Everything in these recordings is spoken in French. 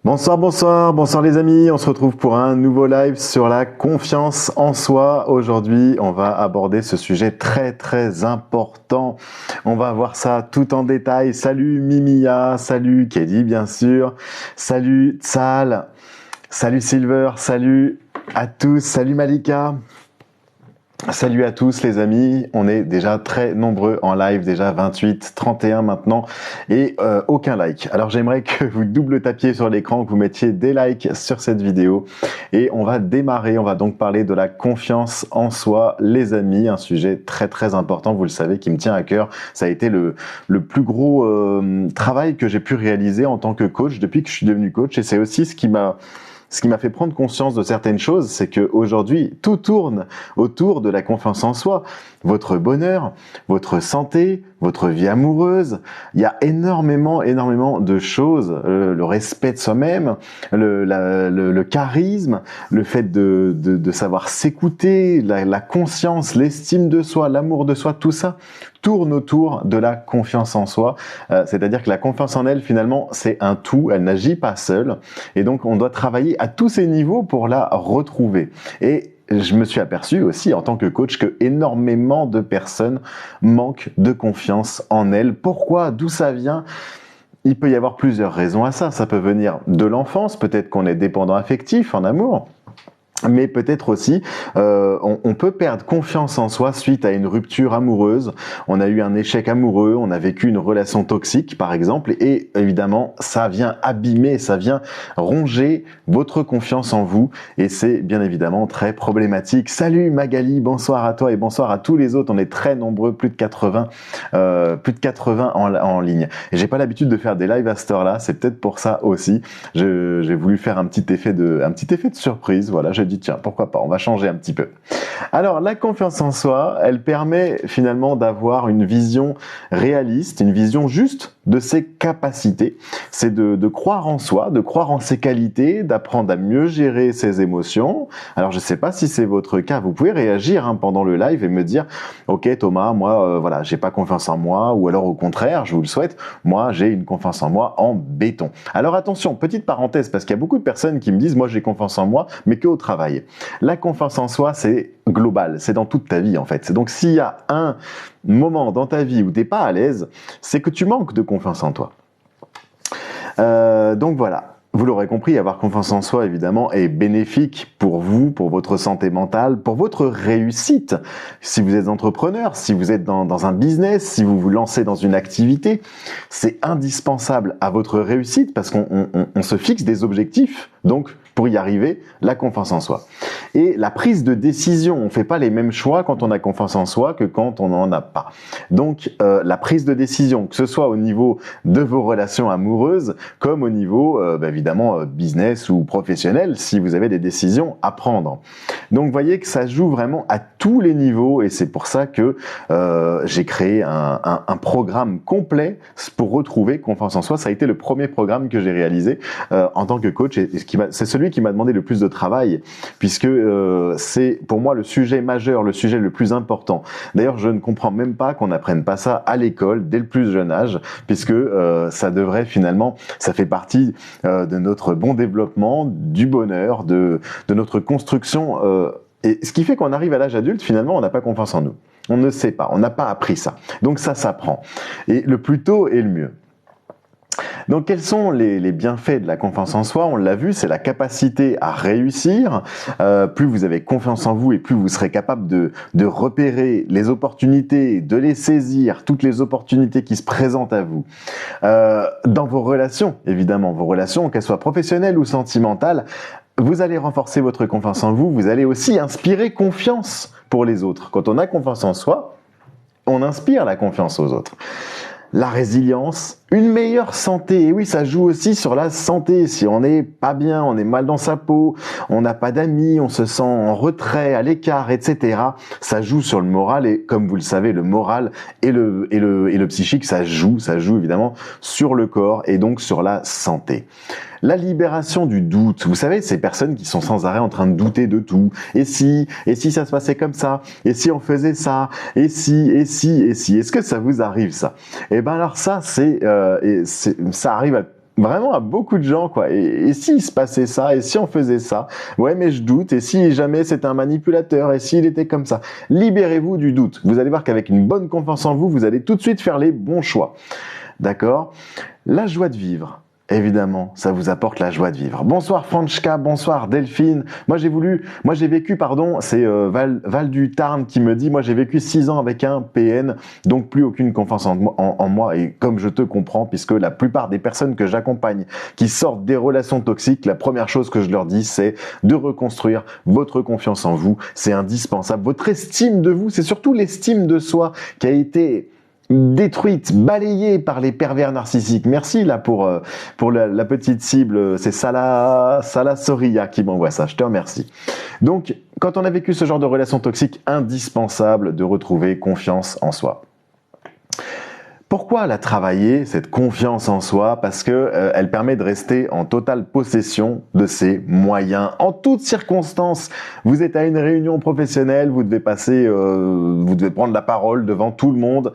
Bonsoir les amis, on se retrouve pour un nouveau live sur la confiance en soi. Aujourd'hui, on va aborder ce sujet très important. On va voir ça tout en détail. Salut Mimia, salut Kedi bien sûr, salut Tsal, salut Silver, salut à tous, salut Malika. Salut à tous les amis, on est déjà très nombreux en live, déjà 28, 31 maintenant et aucun like. Alors j'aimerais que vous double tapiez sur l'écran, que vous mettiez des likes sur cette vidéo et on va démarrer, on va donc parler de la confiance en soi les amis, un sujet très important, vous le savez, qui me tient à cœur. Ça a été le plus gros travail que j'ai pu réaliser en tant que coach depuis que je suis devenu coach et c'est aussi ce qui m'a fait prendre conscience de certaines choses, c'est qu'aujourd'hui, tout tourne autour de la confiance en soi. Votre bonheur, votre santé, votre vie amoureuse, il y a énormément de choses. Le respect de soi-même, le charisme, le fait de savoir s'écouter, la conscience, l'estime de soi, l'amour de soi, tout ça tourne autour de la confiance en soi. C'est-à-dire que la confiance en elle, finalement, c'est un tout, elle n'agit pas seule. Et donc, on doit travailler à tous ces niveaux pour la retrouver. Et je me suis aperçu aussi en tant que coach que énormément de personnes manquent de confiance en elles. Pourquoi? D'où ça vient? Il peut y avoir plusieurs raisons à ça. Ça peut venir de l'enfance, peut-être qu'on est dépendant affectif en amour. Mais peut-être aussi, on peut perdre confiance en soi suite à une rupture amoureuse. On a eu un échec amoureux, on a vécu une relation toxique par exemple, et évidemment, ça vient abîmer, ça vient ronger votre confiance en vous, et c'est bien évidemment très problématique. Salut Magali, bonsoir à toi et bonsoir à tous les autres. On est très nombreux, plus de 80 en ligne. Et j'ai pas l'habitude de faire des lives à cette heure-là, c'est peut-être pour ça aussi. J'ai voulu faire un petit effet de surprise. Voilà, j'ai dit tiens, pourquoi pas, on va changer un petit peu. Alors la confiance en soi, elle permet finalement d'avoir une vision réaliste, une vision juste de ses capacités. C'est de croire en soi, de croire en ses qualités, d'apprendre à mieux gérer ses émotions. Alors je sais pas si c'est votre cas, vous pouvez réagir pendant le live et me dire ok Thomas, moi voilà, j'ai pas confiance en moi, ou alors au contraire, je vous le souhaite, moi j'ai une confiance en moi en béton. Alors attention, petite parenthèse, parce qu'il y a beaucoup de personnes qui me disent moi j'ai confiance en moi, mais que au travail. La confiance en soi, c'est global, c'est dans toute ta vie en fait. Donc s'il y a un moment dans ta vie où t'es pas à l'aise, c'est que tu manques de confiance en toi. Donc voilà. Vous l'aurez compris, avoir confiance en soi, évidemment, est bénéfique pour vous, pour votre santé mentale, pour votre réussite. Si vous êtes entrepreneur, si vous êtes dans un business, si vous vous lancez dans une activité, c'est indispensable à votre réussite parce qu'on se fixe des objectifs. Donc, pour y arriver, la confiance en soi. Et la prise de décision, on ne fait pas les mêmes choix quand on a confiance en soi que quand on n'en a pas. Donc, la prise de décision, que ce soit au niveau de vos relations amoureuses, comme au niveau, évidemment, business ou professionnel, si vous avez des décisions à prendre. Donc, vous voyez que ça joue vraiment à tous les niveaux et c'est pour ça que j'ai créé un programme complet pour retrouver confiance en soi. Ça a été le premier programme que j'ai réalisé en tant que coach et c'est celui qui m'a demandé le plus de travail puisque c'est pour moi le sujet majeur, le sujet le plus important. D'ailleurs, je ne comprends même pas qu'on n'apprenne pas ça à l'école dès le plus jeune âge puisque ça devrait finalement, ça fait partie de notre bon développement, du bonheur, de notre construction. Et ce qui fait qu'on arrive à l'âge adulte, finalement, on n'a pas confiance en nous. On ne sait pas, on n'a pas appris ça. Donc ça s'apprend. Et le plus tôt est le mieux. Donc quels sont les bienfaits de la confiance en soi? On l'a vu, c'est la capacité à réussir. Plus vous avez confiance en vous et plus vous serez capable de repérer les opportunités, de les saisir, toutes les opportunités qui se présentent à vous. Dans vos relations, évidemment, vos relations, qu'elles soient professionnelles ou sentimentales, vous allez renforcer votre confiance en vous, vous allez aussi inspirer confiance pour les autres. Quand on a confiance en soi, on inspire la confiance aux autres. La résilience, une meilleure santé. Et oui, ça joue aussi sur la santé. Si on n'est pas bien, on est mal dans sa peau, on n'a pas d'amis, on se sent en retrait, à l'écart, etc. Ça joue sur le moral et comme vous le savez, le moral et le psychique, ça joue évidemment sur le corps et donc sur la santé. La libération du doute. Vous savez, ces personnes qui sont sans arrêt en train de douter de tout. Et si ça se passait comme ça? Et si on faisait ça? Et si? Est-ce que ça vous arrive ça? Eh ben alors ça, ça arrive à vraiment à beaucoup de gens, quoi. Et s'il se passait ça, et si on faisait ça, ouais, mais je doute, et si jamais c'était un manipulateur, et s'il était comme ça. Libérez-vous du doute. Vous allez voir qu'avec une bonne confiance en vous, vous allez tout de suite faire les bons choix. D'accord? La joie de vivre. Évidemment, ça vous apporte la joie de vivre. Bonsoir Franchka, bonsoir Delphine. Moi j'ai vécu, c'est Val du Tarn qui me dit, moi j'ai vécu 6 ans avec un PN, donc plus aucune confiance en moi. Et comme je te comprends, puisque la plupart des personnes que j'accompagne qui sortent des relations toxiques, la première chose que je leur dis, c'est de reconstruire votre confiance en vous. C'est indispensable. Votre estime de vous, c'est surtout l'estime de soi qui a été détruite, balayée par les pervers narcissiques. Merci là pour la petite cible, c'est Salah Soria qui m'envoie ça, je te remercie. Donc, quand on a vécu ce genre de relation toxique, indispensable de retrouver confiance en soi. Pourquoi la travailler, cette confiance en soi? Parce que elle permet de rester en totale possession de ses moyens. En toutes circonstances, vous êtes à une réunion professionnelle, vous devez vous devez prendre la parole devant tout le monde.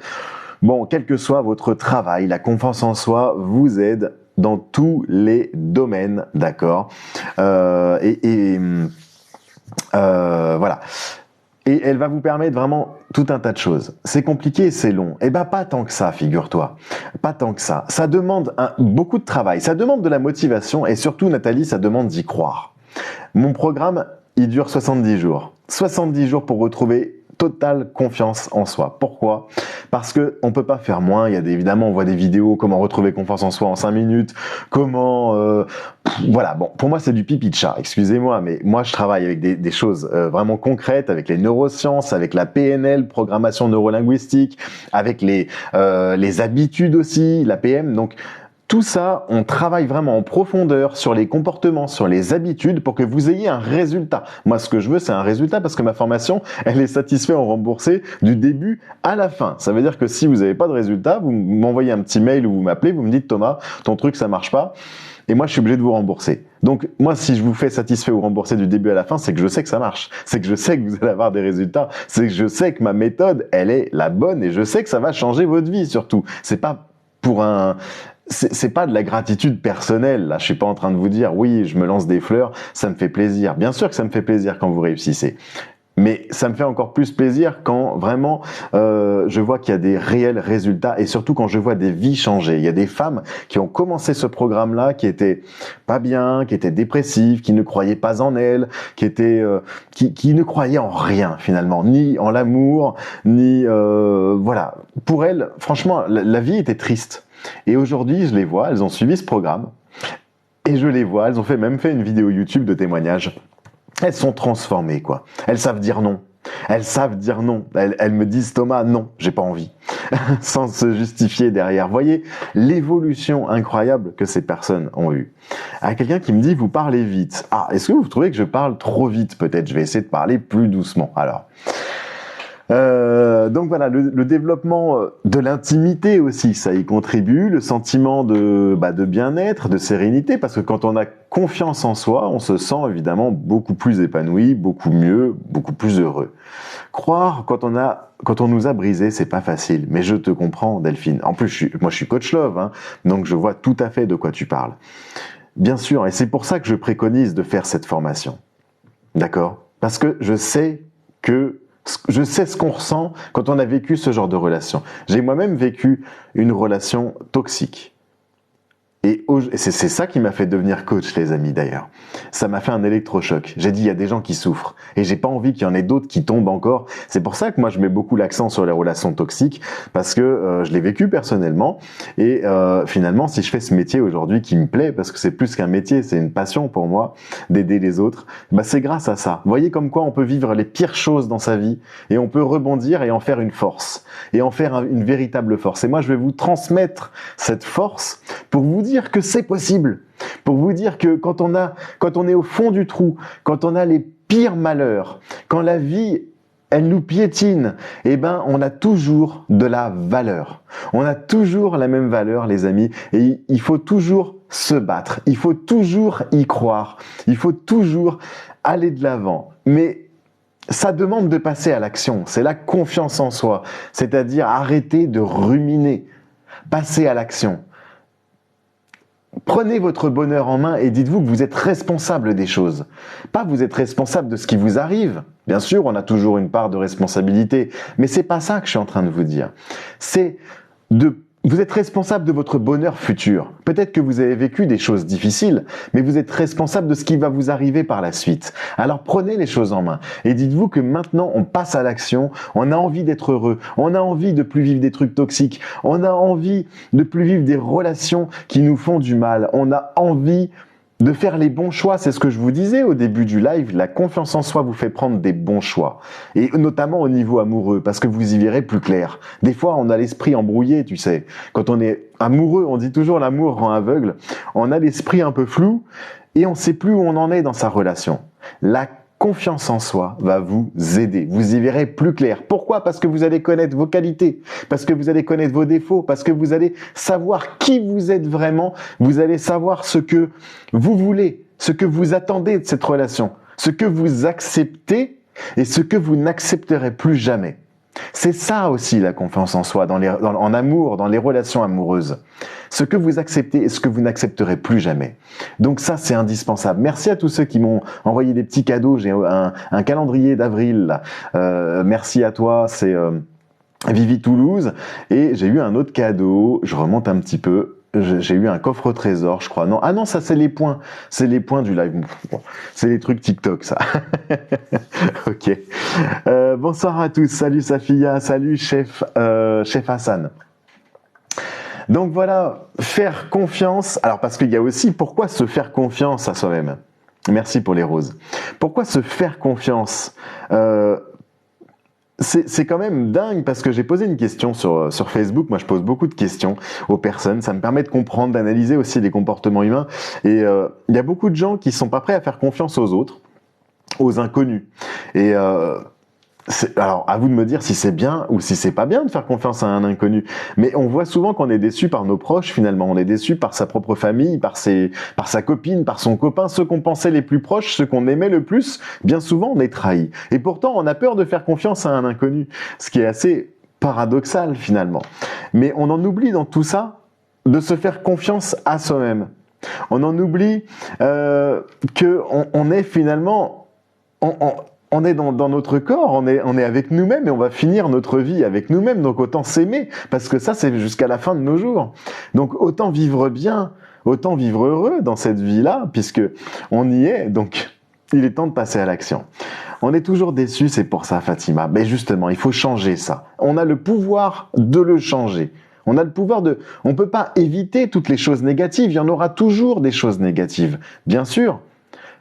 Bon, quel que soit votre travail, la confiance en soi vous aide dans tous les domaines, d'accord. Voilà. Et elle va vous permettre vraiment tout un tas de choses. C'est compliqué, c'est long. Eh ben, pas tant que ça, figure-toi. Pas tant que ça. Ça demande beaucoup de travail. Ça demande de la motivation et surtout, Nathalie, ça demande d'y croire. Mon programme, il dure 70 jours. 70 jours pour retrouver totale confiance en soi. Pourquoi? Parce que on peut pas faire moins. Évidemment, on voit des vidéos, comment retrouver confiance en soi en 5 minutes, voilà. Bon, pour moi, c'est du pipi de chat. Excusez-moi, mais moi, je travaille avec des choses vraiment concrètes, avec les neurosciences, avec la PNL, programmation neurolinguistique, avec les habitudes aussi, la PM. Donc, tout ça, on travaille vraiment en profondeur sur les comportements, sur les habitudes pour que vous ayez un résultat. Moi, ce que je veux, c'est un résultat parce que ma formation, elle est satisfaite ou remboursée du début à la fin. Ça veut dire que si vous n'avez pas de résultat, vous m'envoyez un petit mail ou vous m'appelez, vous me dites Thomas, ton truc, ça marche pas. Et moi, je suis obligé de vous rembourser. Donc, moi, si je vous fais satisfait ou rembourser du début à la fin, c'est que je sais que ça marche. C'est que je sais que vous allez avoir des résultats. C'est que je sais que ma méthode, elle est la bonne et je sais que ça va changer votre vie, surtout. C'est pas de la gratitude personnelle, là. Je suis pas en train de vous dire, oui, je me lance des fleurs, ça me fait plaisir. Bien sûr que ça me fait plaisir quand vous réussissez. Mais ça me fait encore plus plaisir quand vraiment je vois qu'il y a des réels résultats et surtout quand je vois des vies changer. Il y a des femmes qui ont commencé ce programme-là, qui étaient pas bien, qui étaient dépressives, qui ne croyaient pas en elles, qui ne croyaient en rien finalement, ni en l'amour, ni voilà. Pour elles, franchement, la vie était triste. Et aujourd'hui, je les vois, elles ont suivi ce programme et je les vois, elles ont même fait une vidéo YouTube de témoignage. Elles sont transformées, quoi. Elles savent dire non. Elles savent dire non. Elles me disent, Thomas, non, j'ai pas envie. Sans se justifier derrière. Voyez l'évolution incroyable que ces personnes ont eue. À quelqu'un qui me dit, vous parlez vite. Ah, est-ce que vous trouvez que je parle trop vite? Peut-être, je vais essayer de parler plus doucement. Alors. Donc voilà, le développement de l'intimité aussi, ça y contribue, le sentiment de bien-être, de sérénité, parce que quand on a confiance en soi, on se sent évidemment beaucoup plus épanoui, beaucoup mieux, beaucoup plus heureux. Croire quand on nous a brisé, c'est pas facile, mais je te comprends, Delphine. En plus, moi je suis coach love, hein, donc je vois tout à fait de quoi tu parles. Bien sûr, et c'est pour ça que je préconise de faire cette formation. D'accord? Parce que je sais ce qu'on ressent quand on a vécu ce genre de relation. J'ai moi-même vécu une relation toxique. Et c'est ça qui m'a fait devenir coach, les amis, d'ailleurs. Ça m'a fait un électrochoc. J'ai dit, il y a des gens qui souffrent. Et j'ai pas envie qu'il y en ait d'autres qui tombent encore. C'est pour ça que moi, je mets beaucoup l'accent sur les relations toxiques, parce que je l'ai vécu personnellement. Et finalement, si je fais ce métier aujourd'hui qui me plaît, parce que c'est plus qu'un métier, c'est une passion pour moi, d'aider les autres, c'est grâce à ça. Vous voyez comme quoi on peut vivre les pires choses dans sa vie, et on peut rebondir et en faire une force. Et en faire une véritable force. Et moi, je vais vous transmettre cette force pour vous dire que c'est possible, pour vous dire que quand on est au fond du trou, quand on a les pires malheurs, quand la vie elle nous piétine, on a toujours de la valeur. On a toujours la même valeur, les amis, et il faut toujours se battre, il faut toujours y croire, il faut toujours aller de l'avant. Mais ça demande de passer à l'action, c'est la confiance en soi, c'est-à-dire arrêter de ruminer, passer à l'action. Prenez votre bonheur en main et dites-vous que vous êtes responsable des choses. Pas vous êtes responsable de ce qui vous arrive. Bien sûr, on a toujours une part de responsabilité, mais c'est pas ça que je suis en train de vous dire. Vous êtes responsable de votre bonheur futur. Peut-être que vous avez vécu des choses difficiles, mais vous êtes responsable de ce qui va vous arriver par la suite. Alors prenez les choses en main et dites-vous que maintenant on passe à l'action, on a envie d'être heureux, on a envie de plus vivre des trucs toxiques, on a envie de plus vivre des relations qui nous font du mal, on a envie de faire les bons choix. C'est ce que je vous disais au début du live, la confiance en soi vous fait prendre des bons choix. Et notamment au niveau amoureux, parce que vous y verrez plus clair. Des fois, on a l'esprit embrouillé, tu sais. Quand on est amoureux, on dit toujours l'amour rend aveugle. On a l'esprit un peu flou et on ne sait plus où on en est dans sa relation. La confiance en soi va vous aider. Vous y verrez plus clair. Pourquoi? Parce que vous allez connaître vos qualités, parce que vous allez connaître vos défauts, parce que vous allez savoir qui vous êtes vraiment, vous allez savoir ce que vous voulez, ce que vous attendez de cette relation, ce que vous acceptez et ce que vous n'accepterez plus jamais. C'est ça aussi la confiance en soi, en amour, dans les relations amoureuses. Ce que vous acceptez et ce que vous n'accepterez plus jamais. Donc ça, c'est indispensable. Merci à tous ceux qui m'ont envoyé des petits cadeaux. J'ai un calendrier d'avril. Merci à toi, c'est Vivi Toulouse. Et j'ai eu un autre cadeau. Je remonte un petit peu. J'ai eu un coffre au trésor, je crois. Non, ah non, ça c'est les points. C'est les points du live. Bon, c'est les trucs TikTok, ça. Ok. Bonsoir à tous. Salut Safia. Salut chef Hassan. Donc voilà, faire confiance. Alors parce qu'il y a aussi pourquoi se faire confiance à soi-même. Merci pour les roses. Pourquoi se faire confiance c'est quand même dingue parce que j'ai posé une question sur Facebook. Moi, je pose beaucoup de questions aux personnes. Ça me permet de comprendre, d'analyser aussi les comportements humains. Et il y a beaucoup de gens qui sont pas prêts à faire confiance aux autres, aux inconnus. Et alors, à vous de me dire si c'est bien ou si c'est pas bien de faire confiance à un inconnu. Mais on voit souvent qu'on est déçu par nos proches, finalement. On est déçu par sa propre famille, par sa copine, par son copain, ceux qu'on pensait les plus proches, ceux qu'on aimait le plus. Bien souvent, on est trahi. Et pourtant, on a peur de faire confiance à un inconnu. Ce qui est assez paradoxal, finalement. Mais on en oublie dans tout ça de se faire confiance à soi-même. On en oublie qu'on est finalement... On est dans notre corps, on est avec nous-mêmes et on va finir notre vie avec nous-mêmes. Donc autant s'aimer, parce que ça, c'est jusqu'à la fin de nos jours. Donc autant vivre bien, autant vivre heureux dans cette vie-là, puisque on y est. Donc il est temps de passer à l'action. On est toujours déçu, c'est pour ça, Fatima. Mais justement, il faut changer ça. On a le pouvoir de le changer. On a le pouvoir on peut pas éviter toutes les choses négatives. Il y en aura toujours des choses négatives, bien sûr.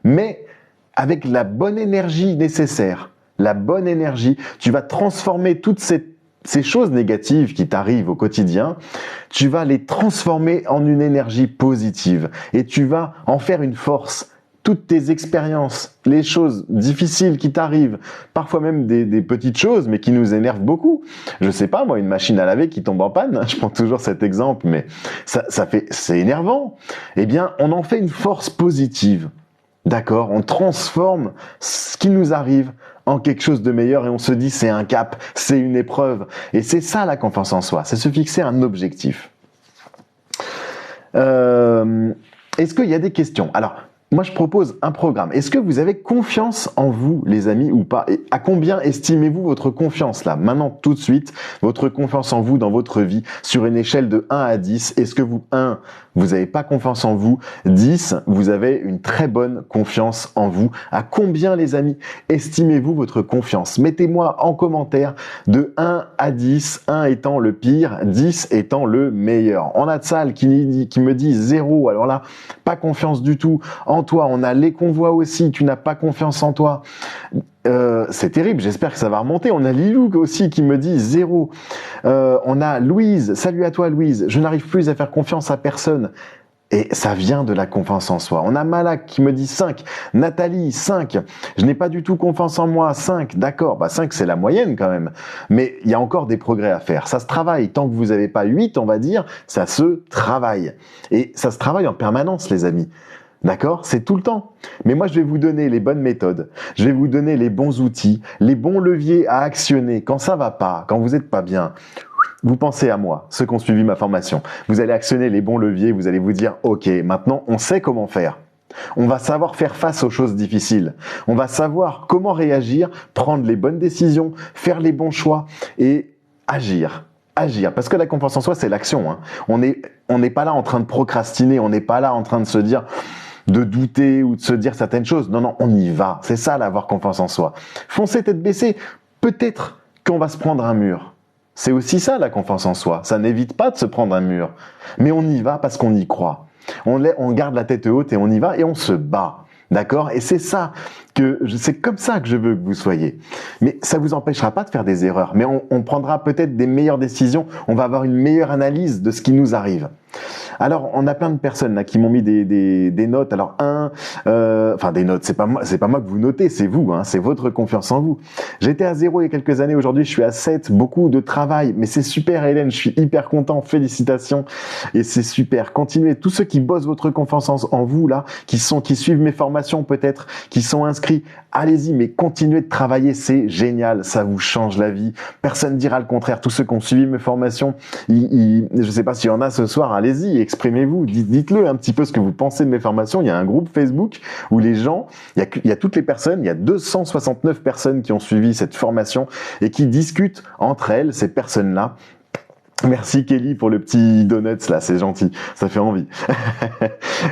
Mais avec la bonne énergie nécessaire, la bonne énergie, tu vas transformer toutes ces choses négatives qui t'arrivent au quotidien, tu vas les transformer en une énergie positive et tu vas en faire une force. Toutes tes expériences, les choses difficiles qui t'arrivent, parfois même des petites choses mais qui nous énervent beaucoup. Je sais pas, moi, une machine à laver qui tombe en panne, je prends toujours cet exemple, mais c'est énervant. Eh bien, on en fait une force positive. D'accord, on transforme ce qui nous arrive en quelque chose de meilleur et on se dit c'est un cap, c'est une épreuve. Et c'est ça la confiance en soi, c'est se fixer un objectif. Est-ce qu'il y a des questions? Alors, moi je propose un programme. Est-ce que vous avez confiance en vous, les amis, ou pas? Et à combien estimez-vous votre confiance là, maintenant, tout de suite, votre confiance en vous dans votre vie, sur une échelle de 1 à 10? Est-ce que vous n'avez pas confiance en vous? 10, vous avez une très bonne confiance en vous. À combien, les amis, estimez-vous votre confiance? Mettez-moi en commentaire de 1 à 10, 1 étant le pire, 10 étant le meilleur. On a de ça qui me dit 0, alors là, pas confiance du tout en toi. On a les convois aussi, tu n'as pas confiance en toi. C'est terrible, j'espère que ça va remonter. On a Lilou aussi qui me dit 0. On a Louise, salut à toi Louise, je n'arrive plus à faire confiance à personne. Et ça vient de la confiance en soi. On a Malak qui me dit 5. Nathalie, 5. Je n'ai pas du tout confiance en moi. 5. D'accord. 5, c'est la moyenne quand même. Mais il y a encore des progrès à faire. Ça se travaille. Tant que vous n'avez pas 8, on va dire, ça se travaille. Et ça se travaille en permanence, les amis. D'accord? C'est tout le temps. Mais moi, je vais vous donner les bonnes méthodes. Je vais vous donner les bons outils, les bons leviers à actionner quand ça va pas, quand vous n'êtes pas bien. vous pensez à moi, ceux qui ont suivi ma formation. Vous allez actionner les bons leviers, vous allez vous dire, ok, maintenant on sait comment faire. On va savoir faire face aux choses difficiles. On va savoir comment réagir, prendre les bonnes décisions, faire les bons choix et agir. Agir. Parce que la confiance en soi, c'est l'action. Hein. On n'est pas là en train de procrastiner, on n'est pas là en train de se dire, de douter ou de se dire certaines choses. Non, non, on y va. C'est ça, l'avoir confiance en soi. Foncez tête baissée. Peut-être qu'on va se prendre un mur. C'est aussi ça, la confiance en soi. Ça n'évite pas de se prendre un mur. Mais on y va parce qu'on y croit. On garde la tête haute et on y va et on se bat. D'accord? Et c'est comme ça que je veux que vous soyez. Mais ça vous empêchera pas de faire des erreurs. Mais on prendra peut-être des meilleures décisions. On va avoir une meilleure analyse de ce qui nous arrive. Alors, on a plein de personnes là qui m'ont mis des notes. Alors, des notes, c'est pas moi que vous notez, c'est vous, hein, c'est votre confiance en vous. J'étais à 0 il y a quelques années, aujourd'hui je suis à 7, beaucoup de travail, mais c'est super Hélène, je suis hyper content, félicitations, et c'est super. Continuez, tous ceux qui bossent votre confiance en vous là, qui suivent mes formations peut-être, qui sont inscrits, allez-y, mais continuez de travailler, c'est génial, ça vous change la vie. Personne dira le contraire. Tous ceux qui ont suivi mes formations, je sais pas s'il y en a ce soir, allez-y, exprimez-vous, dites-le un petit peu ce que vous pensez de mes formations. Il y a un groupe Facebook où les gens, il y a toutes les personnes, il y a 269 personnes qui ont suivi cette formation et qui discutent entre elles, ces personnes-là. Merci Kelly pour le petit donuts là, c'est gentil, ça fait envie.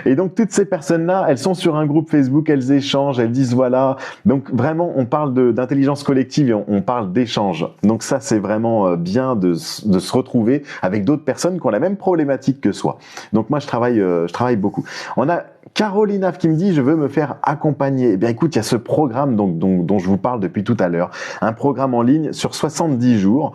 Et donc toutes ces personnes-là, elles sont sur un groupe Facebook, elles échangent, elles disent voilà. Donc vraiment, on parle d'intelligence collective et on parle d'échange. Donc ça, c'est vraiment bien de se retrouver avec d'autres personnes qui ont la même problématique que soi. Donc moi, je travaille beaucoup. On a Caroline qui me dit je veux me faire accompagner. Eh bien écoute, il y a ce programme dont je vous parle depuis tout à l'heure, un programme en ligne sur 70 jours.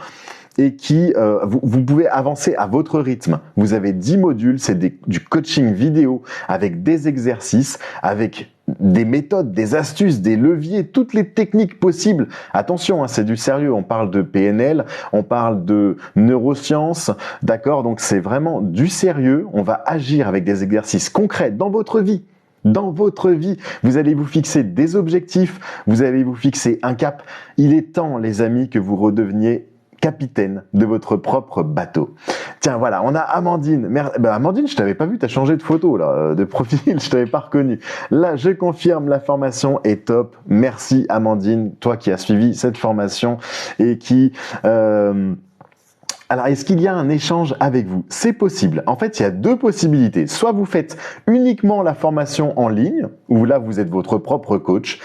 Et qui, vous pouvez avancer à votre rythme. Vous avez 10 modules, c'est du coaching vidéo avec des exercices, avec des méthodes, des astuces, des leviers, toutes les techniques possibles. Attention, hein, c'est du sérieux. On parle de PNL, on parle de neurosciences, d'accord? Donc c'est vraiment du sérieux. On va agir avec des exercices concrets dans votre vie. Dans votre vie, vous allez vous fixer des objectifs, vous allez vous fixer un cap. Il est temps, les amis, que vous redeveniez capitaine de votre propre bateau. Tiens, voilà, on a Amandine. Amandine, je t'avais pas vu, t'as changé de photo là, de profil, je t'avais pas reconnu. Là, je confirme, la formation est top. Merci Amandine, toi qui as suivi cette formation et qui... Alors, est-ce qu'il y a un échange avec vous? C'est possible. En fait, il y a deux possibilités. Soit vous faites uniquement la formation en ligne, où là, vous êtes votre propre coach.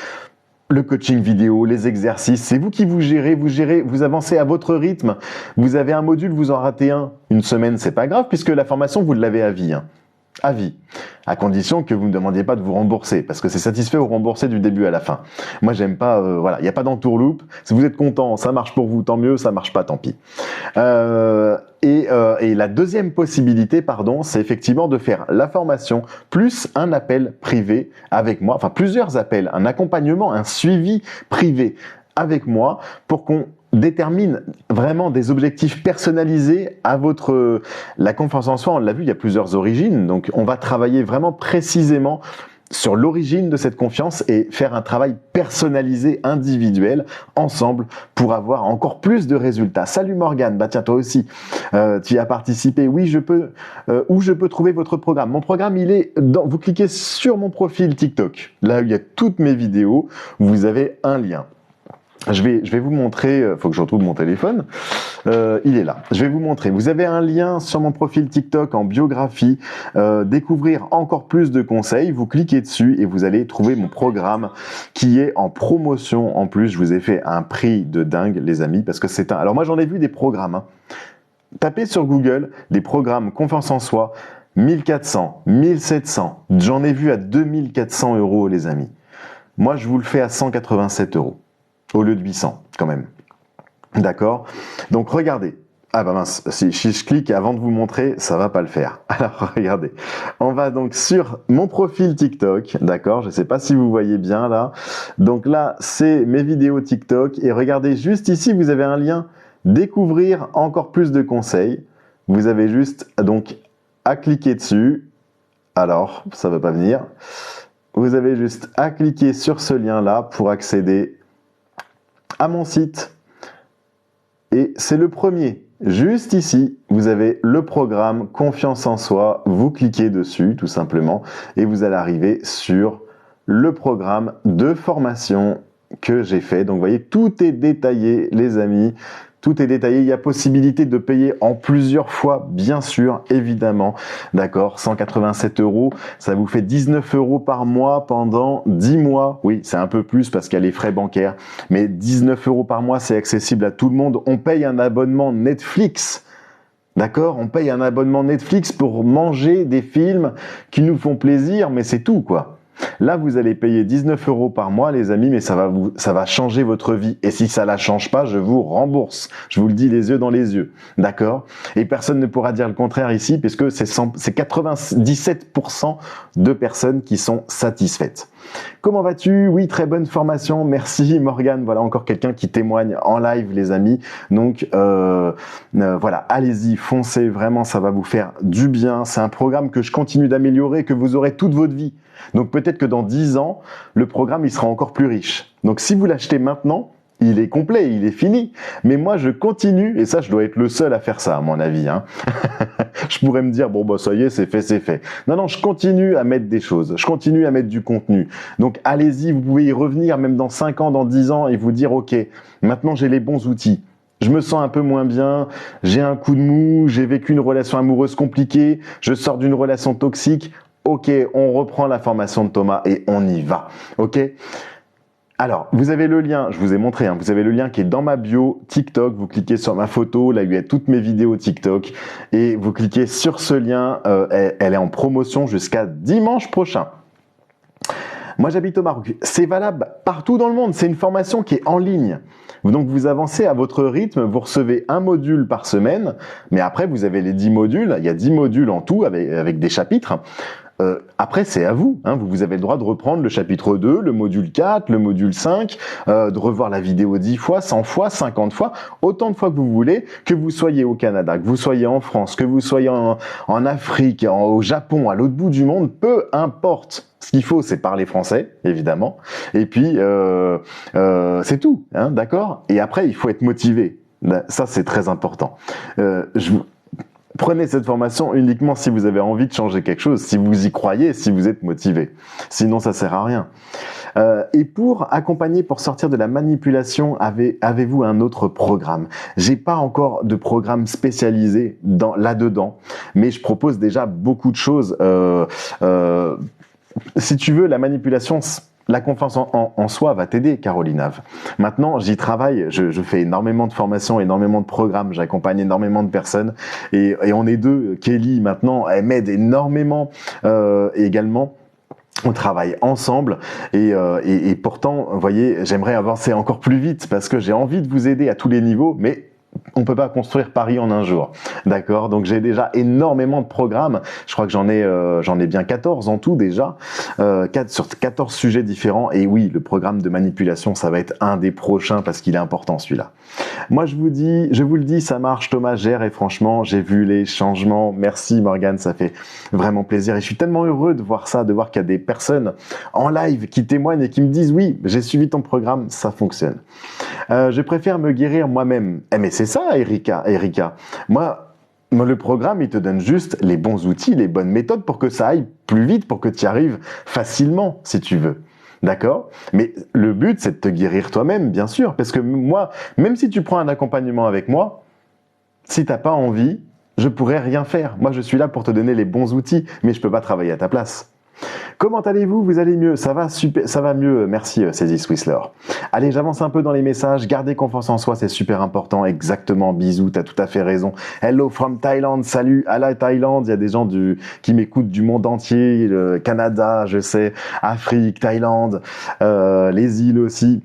Le coaching vidéo, les exercices, c'est vous qui vous gérez, vous avancez à votre rythme. Vous avez un module, vous en ratez un. Une semaine, c'est pas grave, puisque la formation, vous l'avez à vie. Hein. À vie. À condition que vous ne demandiez pas de vous rembourser, parce que c'est satisfait ou remboursé du début à la fin. Moi, j'aime pas, voilà, il n'y a pas d'entourloupe. Si vous êtes content, ça marche pour vous, tant mieux, ça marche pas, tant pis. Et la deuxième possibilité, c'est effectivement de faire la formation plus un appel privé avec moi, enfin plusieurs appels, un accompagnement, un suivi privé avec moi pour qu'on détermine vraiment des objectifs personnalisés à la confiance en soi. On l'a vu, il y a plusieurs origines, donc on va travailler vraiment précisément sur l'origine de cette confiance et faire un travail personnalisé, individuel, ensemble, pour avoir encore plus de résultats. Salut Morgane, bah tiens, toi aussi, tu y as participé. Oui, où je peux trouver votre programme? Mon programme, vous cliquez sur mon profil TikTok. Là, il y a toutes mes vidéos, vous avez un lien. Je vais vous montrer, faut que je retrouve mon téléphone, il est là. Je vais vous montrer. Vous avez un lien sur mon profil TikTok en biographie, découvrir encore plus de conseils, vous cliquez dessus et vous allez trouver mon programme qui est en promotion. En plus, je vous ai fait un prix de dingue, les amis, parce que alors moi j'en ai vu des programmes, hein. Tapez sur Google des programmes confiance en soi, 1400, 1700, j'en ai vu à 2400 €, les amis. Moi, je vous le fais à 187 € au lieu de 800, quand même. D'accord? Donc, regardez. Ah bah mince, si je clique avant de vous montrer, ça va pas le faire. Alors, regardez. On va donc sur mon profil TikTok, d'accord? Je sais pas si vous voyez bien, là. Donc là, c'est mes vidéos TikTok. Et regardez, juste ici, vous avez un lien « Découvrir encore plus de conseils ». Vous avez juste, donc, à cliquer dessus. Alors, ça va pas venir. Vous avez juste à cliquer sur ce lien-là pour accéder à mon site. Et c'est le premier. juste ici, vous avez le programme Confiance en soi. Vous cliquez dessus, tout simplement, et vous allez arriver sur le programme de formation que j'ai fait. Donc, vous voyez, tout est détaillé, les amis. Tout est détaillé. Il y a possibilité de payer en plusieurs fois, bien sûr, évidemment. D'accord, 187 €. Ça vous fait 19 € par mois pendant 10 mois. Oui, c'est un peu plus parce qu'il y a les frais bancaires. Mais 19 € par mois, c'est accessible à tout le monde. On paye un abonnement Netflix. D'accord, on paye un abonnement Netflix pour manger des films qui nous font plaisir, mais c'est tout, quoi. Là, vous allez payer 19 € par mois, les amis, mais ça va changer votre vie. Et si ça la change pas, je vous rembourse. Je vous le dis les yeux dans les yeux. D'accord? Et personne ne pourra dire le contraire ici, puisque c'est 97% de personnes qui sont satisfaites. Comment vas-tu? Oui, très bonne formation. Merci Morgane. Voilà encore quelqu'un qui témoigne en live, les amis. Donc voilà, allez-y, foncez. Vraiment, ça va vous faire du bien. C'est un programme que je continue d'améliorer, que vous aurez toute votre vie. Donc peut-être que dans 10 ans, le programme il sera encore plus riche. Donc si vous l'achetez maintenant, il est complet, il est fini. Mais moi, je continue, et ça, je dois être le seul à faire ça, à mon avis. Hein. Je pourrais me dire, bon, bah, ça y est, c'est fait, c'est fait. Non, non, je continue à mettre des choses. Je continue à mettre du contenu. Donc, allez-y, vous pouvez y revenir, même dans 5 ans, dans 10 ans, et vous dire, OK, maintenant, j'ai les bons outils. Je me sens un peu moins bien, j'ai un coup de mou, j'ai vécu une relation amoureuse compliquée, je sors d'une relation toxique. OK, on reprend la formation de Thomas et on y va. OK? Alors, vous avez le lien, je vous ai montré, hein, vous avez le lien qui est dans ma bio TikTok, vous cliquez sur ma photo, là il y a toutes mes vidéos TikTok, et vous cliquez sur ce lien, elle est en promotion jusqu'à dimanche prochain. Moi j'habite au Maroc, c'est valable partout dans le monde, c'est une formation qui est en ligne. Donc vous avancez à votre rythme, vous recevez un module par semaine, mais après vous avez les 10 modules, il y a 10 modules en tout avec des chapitres. Après, c'est à vous. Hein. Vous avez le droit de reprendre le chapitre 2, le module 4, le module 5, de revoir la vidéo 10 fois, 100 fois, 50 fois, autant de fois que vous voulez, que vous soyez au Canada, que vous soyez en France, que vous soyez en Afrique, au Japon, à l'autre bout du monde, peu importe. Ce qu'il faut, c'est parler français, évidemment. Et puis, c'est tout. Hein, d'accord ? Et après, il faut être motivé. Ça, c'est très important. Prenez cette formation uniquement si vous avez envie de changer quelque chose, si vous y croyez, si vous êtes motivé. Sinon, ça sert à rien. Et pour accompagner, pour sortir de la manipulation, avez-vous un autre programme? J'ai pas encore de programme spécialisé là-dedans, mais je propose déjà beaucoup de choses. Si tu veux, la manipulation, la confiance en soi va t'aider, Caroline Ave. Maintenant, j'y travaille, je fais énormément de formations, énormément de programmes, j'accompagne énormément de personnes et on est deux. Kelly, maintenant, elle m'aide énormément également. On travaille ensemble et pourtant, vous voyez, j'aimerais avancer encore plus vite parce que j'ai envie de vous aider à tous les niveaux, mais on peut pas construire Paris en un jour. D'accord? Donc j'ai déjà énormément de programmes. Je crois que j'en ai bien 14 en tout déjà. 4 sur 14 sujets différents. Et oui, le programme de manipulation, ça va être un des prochains parce qu'il est important celui-là. Moi, je vous le dis, ça marche, Thomas gère et franchement, j'ai vu les changements. Merci Morgane, ça fait vraiment plaisir. Et je suis tellement heureux de voir ça, de voir qu'il y a des personnes en live qui témoignent et qui me disent oui, j'ai suivi ton programme, ça fonctionne. Je préfère me guérir moi-même. Mais c'est ça, Erika. Moi, le programme, il te donne juste les bons outils, les bonnes méthodes pour que ça aille plus vite, pour que tu y arrives facilement, si tu veux. D'accord? Mais le but, c'est de te guérir toi-même, bien sûr. Parce que moi, même si tu prends un accompagnement avec moi, si t'as pas envie, je pourrais rien faire. Moi, je suis là pour te donner les bons outils, mais je peux pas travailler à ta place. Comment allez-vous? Vous allez mieux? Ça va super, ça va mieux. Merci, Cézis Swissler. Allez, j'avance un peu dans les messages. Gardez confiance en soi, c'est super important. Exactement. Bisous, t'as tout à fait raison. Hello from Thailand. Salut à la Thaïlande. Il y a des gens qui m'écoutent du monde entier. Le Canada, je sais. Afrique, Thaïlande, les îles aussi.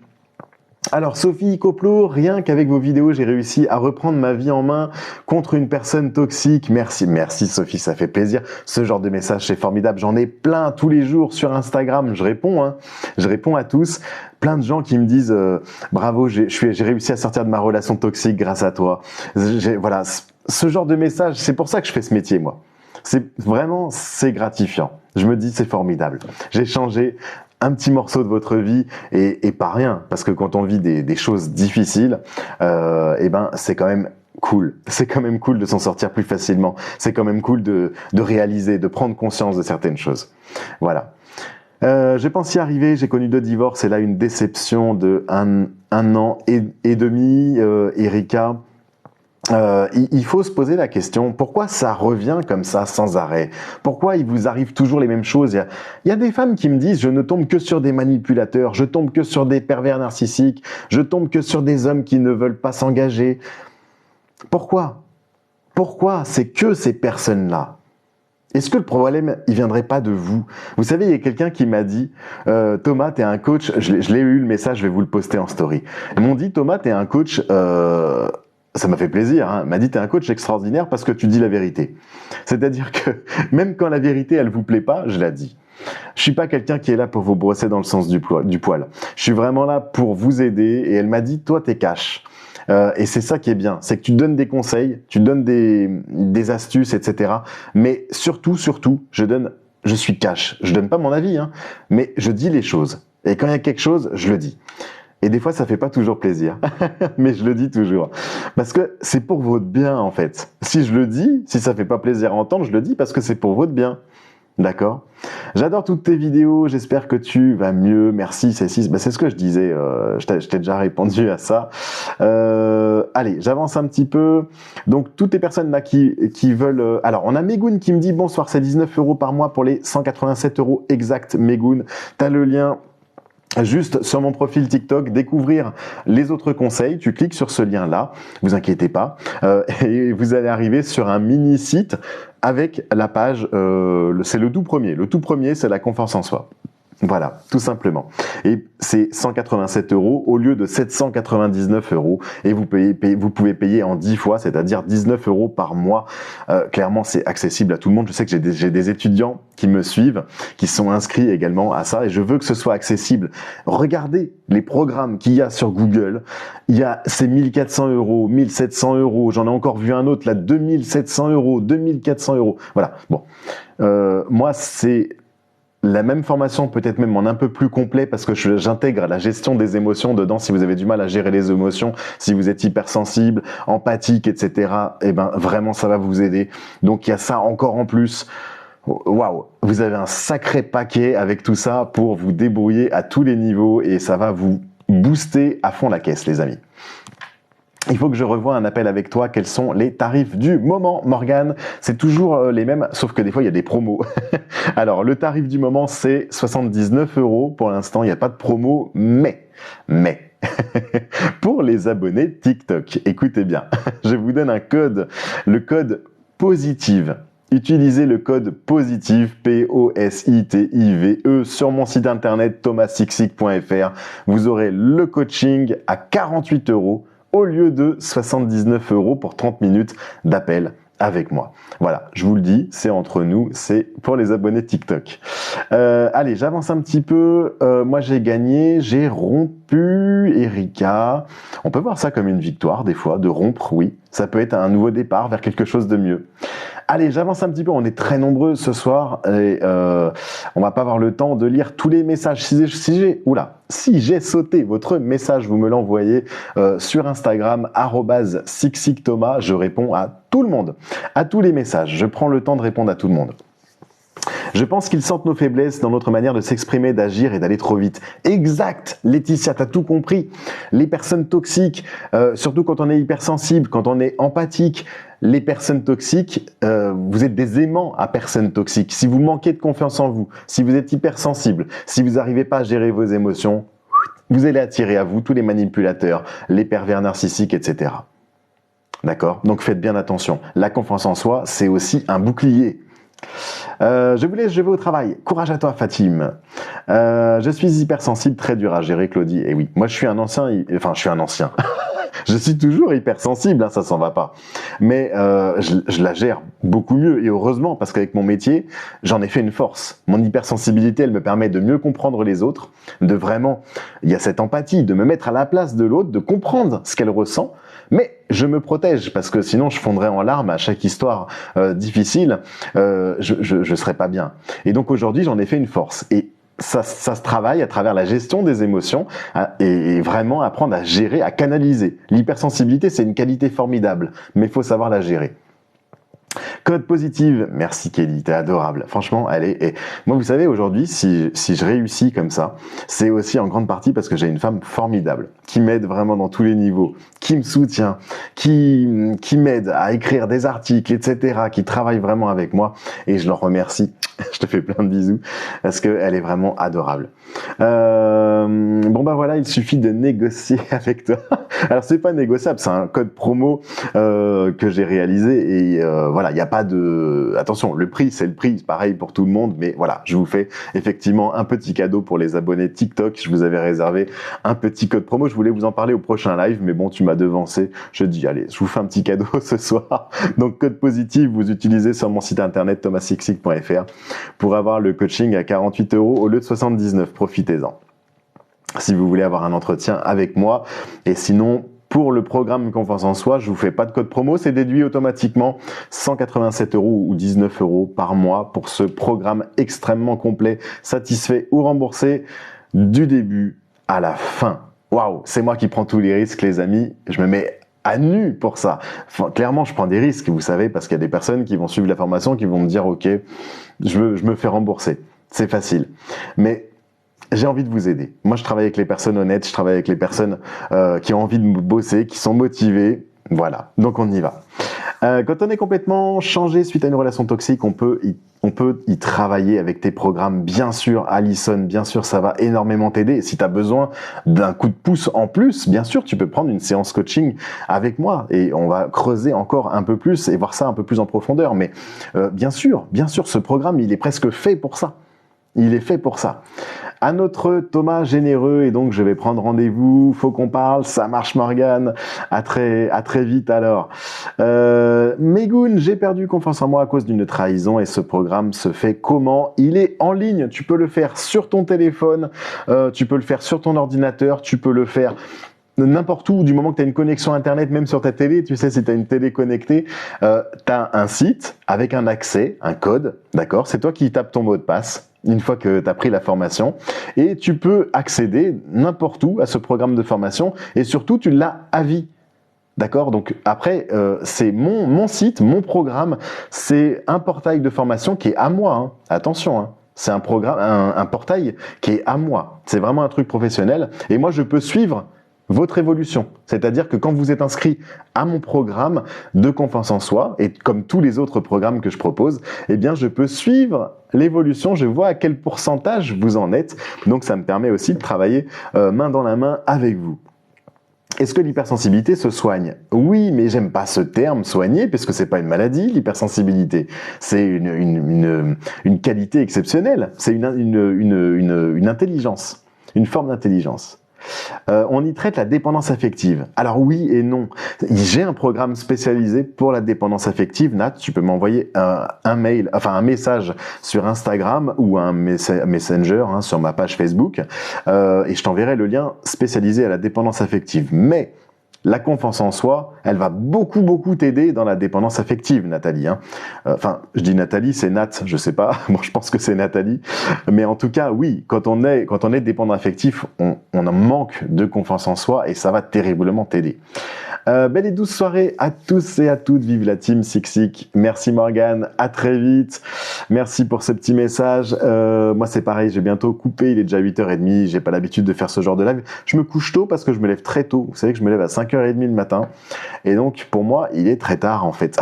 Alors Sophie Coplo, rien qu'avec vos vidéos, j'ai réussi à reprendre ma vie en main contre une personne toxique. Merci Sophie, ça fait plaisir. Ce genre de message, c'est formidable. J'en ai plein tous les jours sur Instagram. Je réponds à tous. Plein de gens qui me disent bravo, j'ai réussi à sortir de ma relation toxique grâce à toi. Voilà, ce genre de message, c'est pour ça que je fais ce métier, moi. C'est gratifiant. Je me dis, c'est formidable. J'ai changé un petit morceau de votre vie et pas rien, parce que quand on vit des choses difficiles, c'est quand même cool. C'est quand même cool de s'en sortir plus facilement. C'est quand même cool de réaliser, de prendre conscience de certaines choses. Voilà. Je pense y arriver. J'ai connu 2 divorces et là une déception de un an et demi. Erika, il faut se poser la question, pourquoi ça revient comme ça sans arrêt? Pourquoi il vous arrive toujours les mêmes choses? Il y a des femmes qui me disent, je ne tombe que sur des manipulateurs, je tombe que sur des pervers narcissiques, je tombe que sur des hommes qui ne veulent pas s'engager. Pourquoi? Pourquoi c'est que ces personnes-là? Est-ce que le problème, il viendrait pas de vous? Vous savez, il y a quelqu'un qui m'a dit, Thomas, t'es un coach, je l'ai eu le message, je vais vous le poster en story. Ils m'ont dit, Thomas, t'es un coach, ça m'a fait plaisir, hein. Il m'a dit, t'es un coach extraordinaire parce que tu dis la vérité. C'est-à-dire que même quand la vérité, elle vous plaît pas, je la dis. Je suis pas quelqu'un qui est là pour vous brosser dans le sens du poil. Je suis vraiment là pour vous aider et elle m'a dit, toi, t'es cash. Et c'est ça qui est bien, c'est que tu donnes des conseils, tu donnes des astuces, etc. Mais surtout, je suis cash. Je donne pas mon avis, hein, mais je dis les choses. Et quand il y a quelque chose, je le dis. Et des fois, ça fait pas toujours plaisir, mais je le dis toujours. Parce que c'est pour votre bien, en fait. Si je le dis, si ça fait pas plaisir à entendre, je le dis parce que c'est pour votre bien. D'accord. J'adore toutes tes vidéos, j'espère que tu vas mieux, merci Cécile. C'est ce que je disais, je t'ai déjà répondu à ça. Allez, j'avance un petit peu. Donc toutes les personnes là qui veulent... alors on a Megoun qui me dit, bonsoir, c'est 19 € par mois pour les 187 € exact Megoun. T'as le lien juste sur mon profil TikTok, découvrir les autres conseils, tu cliques sur ce lien-là, vous inquiétez pas, et vous allez arriver sur un mini-site avec la page, c'est le tout premier. Le tout premier, c'est la confiance en soi. Voilà, tout simplement. Et c'est 187 € au lieu de 799 €. Et vous pouvez payer en 10 fois, c'est-à-dire 19 € par mois. Clairement, c'est accessible à tout le monde. Je sais que j'ai des étudiants qui me suivent, qui sont inscrits également à ça. Et je veux que ce soit accessible. Regardez les programmes qu'il y a sur Google. Il y a ces 1400 €, 1700 €. J'en ai encore vu un autre là, 2700 €, 2400 €. Voilà. Bon, moi, c'est la même formation, peut-être même en un peu plus complet, parce que j'intègre la gestion des émotions dedans. Si vous avez du mal à gérer les émotions, si vous êtes hypersensible, empathique, etc., eh ben vraiment ça va vous aider. Donc il y a ça encore en plus. Waouh, vous avez un sacré paquet avec tout ça pour vous débrouiller à tous les niveaux et ça va vous booster à fond la caisse, les amis. Il faut que je revoie un appel avec toi. Quels sont les tarifs du moment, Morgane? C'est toujours les mêmes, sauf que des fois, il y a des promos. Alors, le tarif du moment, c'est 79 €. Pour l'instant, il n'y a pas de promo, mais, pour les abonnés TikTok, écoutez bien, je vous donne un code, le code POSITIVE. Utilisez le code POSITIVE, POSITIVE, sur mon site internet thomassixic.fr. Vous aurez le coaching à 48 € au lieu de 79 € pour 30 minutes d'appel avec moi. Voilà, je vous le dis, c'est entre nous, c'est pour les abonnés TikTok. Allez, j'avance un petit peu. Moi, j'ai gagné, j'ai rompu Erika. On peut voir ça comme une victoire, des fois, de rompre, oui. Ça peut être un nouveau départ vers quelque chose de mieux. Allez, j'avance un petit peu, on est très nombreux ce soir et on va pas avoir le temps de lire tous les messages. Si j'ai sauté votre message, vous me l'envoyez sur Instagram, @sixsicthomas, je réponds à tout le monde, à tous les messages, je prends le temps de répondre à tout le monde. Je pense qu'ils sentent nos faiblesses dans notre manière de s'exprimer, d'agir et d'aller trop vite. Exact, Laetitia, t'as tout compris. Les personnes toxiques, surtout quand on est hypersensible, quand on est empathique, les personnes toxiques, vous êtes des aimants à personnes toxiques. Si vous manquez de confiance en vous, si vous êtes hypersensible, si vous n'arrivez pas à gérer vos émotions, vous allez attirer à vous tous les manipulateurs, les pervers narcissiques, etc. D'accord? Donc faites bien attention. La confiance en soi, c'est aussi un bouclier. Je vous laisse, je vais au travail. Courage à toi, Fatim. Je suis hypersensible, très dur à gérer, Claudie. Et oui, moi je suis un ancien. Je suis toujours hypersensible, hein, ça s'en va pas. Mais je la gère beaucoup mieux et heureusement parce qu'avec mon métier, j'en ai fait une force. Mon hypersensibilité, elle me permet de mieux comprendre les autres, de vraiment, il y a cette empathie, de me mettre à la place de l'autre, de comprendre ce qu'elle ressent. Mais je me protège parce que sinon je fondrais en larmes à chaque histoire difficile. Je serais pas bien. Et donc aujourd'hui, j'en ai fait une force. Et ça se travaille à travers la gestion des émotions et vraiment apprendre à gérer, à canaliser. L'hypersensibilité, c'est une qualité formidable, mais il faut savoir la gérer. Code positive, merci Kelly, t'es adorable. Franchement, allez. Et moi, vous savez, aujourd'hui, si je réussis comme ça, c'est aussi en grande partie parce que j'ai une femme formidable qui m'aide vraiment dans tous les niveaux, qui me soutient, qui m'aide à écrire des articles, etc., qui travaille vraiment avec moi. Et je leur remercie. Je te fais plein de bisous parce qu'elle est vraiment adorable. Bon bah voilà, il suffit de négocier avec toi. Alors c'est pas négociable, c'est un code promo que j'ai réalisé et voilà, il n'y a pas de... Attention, le prix c'est le prix, c'est pareil pour tout le monde, mais voilà, je vous fais effectivement un petit cadeau pour les abonnés TikTok. Je vous avais réservé un petit code promo, je voulais vous en parler au prochain live, mais bon, tu m'as devancé. Je dis allez, je vous fais un petit cadeau ce soir. Donc code positif, vous utilisez sur mon site internet thomasxixic.fr pour avoir le coaching à 48 € au lieu de 79. Profitez-en. Si vous voulez avoir un entretien avec moi. Et sinon, pour le programme Confiance en soi, je vous fais pas de code promo, c'est déduit automatiquement 187 € ou 19 € par mois pour ce programme extrêmement complet, satisfait ou remboursé du début à la fin. Waouh, c'est moi qui prends tous les risques, les amis. Je me mets à nu pour ça. Enfin, clairement, je prends des risques, vous savez, parce qu'il y a des personnes qui vont suivre la formation, qui vont me dire, ok, je me fais rembourser. C'est facile. Mais j'ai envie de vous aider. Moi, je travaille avec les personnes honnêtes, je travaille avec les personnes qui ont envie de bosser, qui sont motivées. Voilà, donc on y va. Quand on est complètement changé suite à une relation toxique, on peut y travailler avec tes programmes. Bien sûr, Alison, bien sûr, ça va énormément t'aider. Si tu as besoin d'un coup de pouce en plus, bien sûr, tu peux prendre une séance coaching avec moi et on va creuser encore un peu plus et voir ça un peu plus en profondeur. Mais bien sûr, ce programme, il est presque fait pour ça. Il est fait pour ça. Un autre Thomas généreux, et donc je vais prendre rendez-vous, faut qu'on parle, ça marche Morgane, à très vite alors. Megoun, j'ai perdu confiance en moi à cause d'une trahison et ce programme se fait comment? Il est en ligne, tu peux le faire sur ton téléphone, tu peux le faire sur ton ordinateur, tu peux le faire n'importe où, du moment que tu as une connexion internet, même sur ta télé, tu sais, si tu as une télé connectée, tu as un site avec un accès, un code, d'accord? C'est toi qui tapes ton mot de passe une fois que tu as pris la formation et tu peux accéder n'importe où à ce programme de formation et surtout tu l'as à vie. D'accord? Donc après, c'est mon site, mon programme, c'est un portail de formation qui est à moi, hein. Attention, hein. C'est un programme, un portail qui est à moi. C'est vraiment un truc professionnel et moi je peux suivre votre évolution. C'est-à-dire que quand vous êtes inscrit à mon programme de confiance en soi, et comme tous les autres programmes que je propose, eh bien, je peux suivre l'évolution, je vois à quel pourcentage vous en êtes. Donc, ça me permet aussi de travailler main dans la main avec vous. Est-ce que l'hypersensibilité se soigne? Oui, mais j'aime pas ce terme soigner, puisque c'est pas une maladie, l'hypersensibilité. C'est une qualité exceptionnelle. C'est une intelligence, une forme d'intelligence. On y traite la dépendance affective. Alors oui et non. J'ai un programme spécialisé pour la dépendance affective. Nat, tu peux m'envoyer un mail, enfin un message sur Instagram ou un Messenger hein, sur ma page Facebook et je t'enverrai le lien spécialisé à la dépendance affective. Mais la confiance en soi, elle va beaucoup t'aider dans la dépendance affective, Nathalie. Hein. Enfin, je dis Nathalie, c'est Nat, je sais pas. Moi, je pense que c'est Nathalie. Mais en tout cas, oui, quand on est dépendant affectif, on en manque de confiance en soi et ça va terriblement t'aider. Belle et douce soirée à tous et à toutes. Vive la team Six. Merci Morgane, à très vite. Merci pour ce petit message. Moi c'est pareil, j'ai bientôt coupé, il est déjà 8h30, j'ai pas l'habitude de faire ce genre de live. Je me couche tôt parce que je me lève très tôt. Vous savez que je me lève à 5h30 le matin. Et donc pour moi, il est très tard en fait.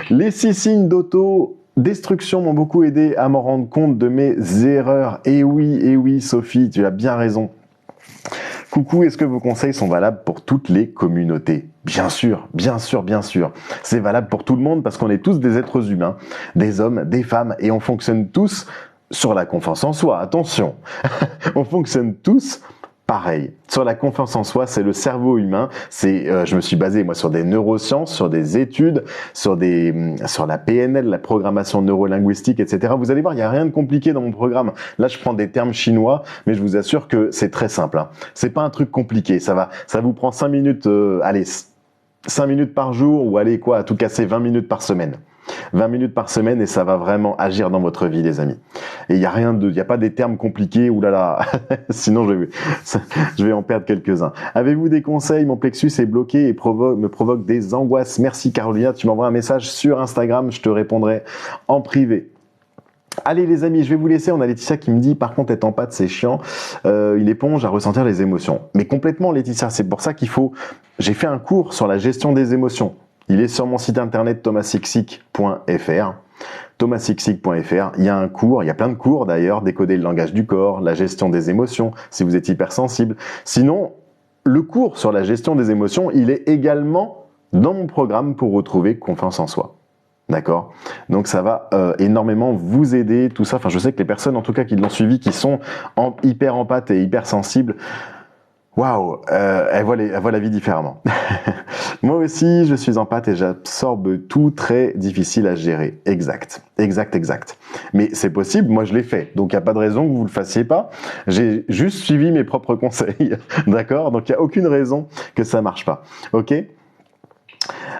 Les 6 signes d'auto-destruction m'ont beaucoup aidé à m'en rendre compte de mes erreurs. Et oui Sophie, tu as bien raison. Coucou, est-ce que vos conseils sont valables pour toutes les communautés? Bien sûr. C'est valable pour tout le monde parce qu'on est tous des êtres humains, des hommes, des femmes, et on fonctionne tous sur la confiance en soi. Attention, on fonctionne tous pareil. Sur la confiance en soi, c'est le cerveau humain. Je me suis basé moi sur des neurosciences, sur des études, sur la PNL, la programmation neurolinguistique, etc. Vous allez voir, il n'y a rien de compliqué dans mon programme. Là, je prends des termes chinois, mais je vous assure que c'est très simple. Hein. C'est pas un truc compliqué. Ça vous prend 5 minutes, 5 minutes par jour ou allez à tout casser 20 minutes par semaine. 20 minutes par semaine et ça va vraiment agir dans votre vie, les amis. Et il y a pas des termes compliqués, oulala, sinon je vais en perdre quelques-uns. Avez-vous des conseils? Mon plexus est bloqué et me provoque des angoisses. Merci Carolina, tu m'envoies un message sur Instagram, je te répondrai en privé. Allez les amis, je vais vous laisser. On a Laetitia qui me dit, par contre, être en pâte, c'est chiant. Une éponge à ressentir les émotions. Mais complètement, Laetitia, c'est pour ça j'ai fait un cours sur la gestion des émotions. Il est sur mon site internet thomasxixic.fr. thomasxixic.fr. Il y a un cours, il y a plein de cours d'ailleurs, décoder le langage du corps, la gestion des émotions, si vous êtes hypersensible. Sinon, le cours sur la gestion des émotions, il est également dans mon programme pour retrouver confiance en soi. D'accord? Donc ça va énormément vous aider, tout ça. Enfin, je sais que les personnes, en tout cas, qui l'ont suivi, qui sont hyper empathes et hyper sensibles, waouh, elles voient la vie différemment. Moi aussi, je suis empathe et j'absorbe tout, très difficile à gérer. Exact. Mais c'est possible, moi je l'ai fait. Donc il n'y a pas de raison que vous le fassiez pas. J'ai juste suivi mes propres conseils. D'accord? Donc il n'y a aucune raison que ça marche pas. Ok?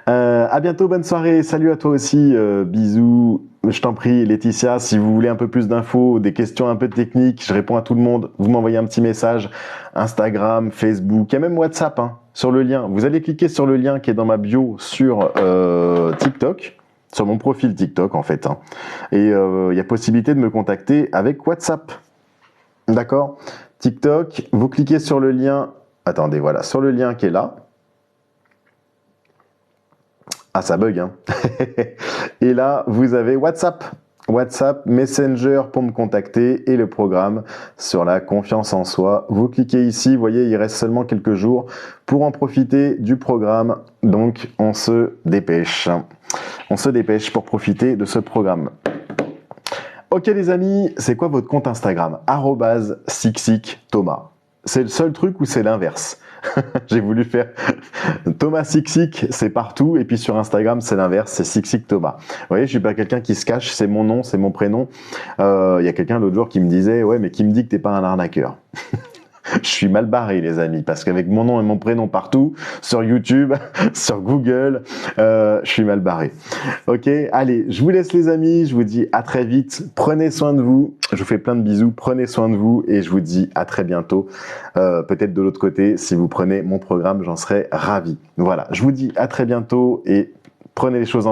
À bientôt, bonne soirée, salut à toi aussi, bisous, je t'en prie Laetitia, si vous voulez un peu plus d'infos, des questions un peu techniques, je réponds à tout le monde, vous m'envoyez un petit message, Instagram, Facebook, il y a même WhatsApp, hein, sur le lien, vous allez cliquer sur le lien qui est dans ma bio sur TikTok, sur mon profil TikTok en fait, hein, et il y a possibilité de me contacter avec WhatsApp, d'accord? TikTok, vous cliquez sur le lien, attendez, voilà, sur le lien qui est là. Ah, ça bug, hein. Et là, vous avez WhatsApp, Messenger pour me contacter et le programme sur la confiance en soi. Vous cliquez ici, vous voyez, il reste seulement quelques jours pour en profiter du programme. Donc, on se dépêche. On se dépêche pour profiter de ce programme. Ok les amis, c'est quoi votre compte Instagram? @xixicthomas. C'est le seul truc où c'est l'inverse. J'ai voulu faire Thomas Xixic, c'est partout, et puis sur Instagram, c'est l'inverse, c'est Xixic Thomas. Vous voyez, je suis pas quelqu'un qui se cache, c'est mon nom, c'est mon prénom. Il y a quelqu'un l'autre jour qui me disait, ouais, mais qui me dit que t'es pas un arnaqueur? Je suis mal barré, les amis, parce qu'avec mon nom et mon prénom partout, sur YouTube, sur Google, je suis mal barré. Ok, allez, je vous laisse les amis, je vous dis à très vite, prenez soin de vous, je vous fais plein de bisous, prenez soin de vous et je vous dis à très bientôt. Peut-être de l'autre côté, si vous prenez mon programme, j'en serai ravi. Voilà, je vous dis à très bientôt et prenez les choses en main.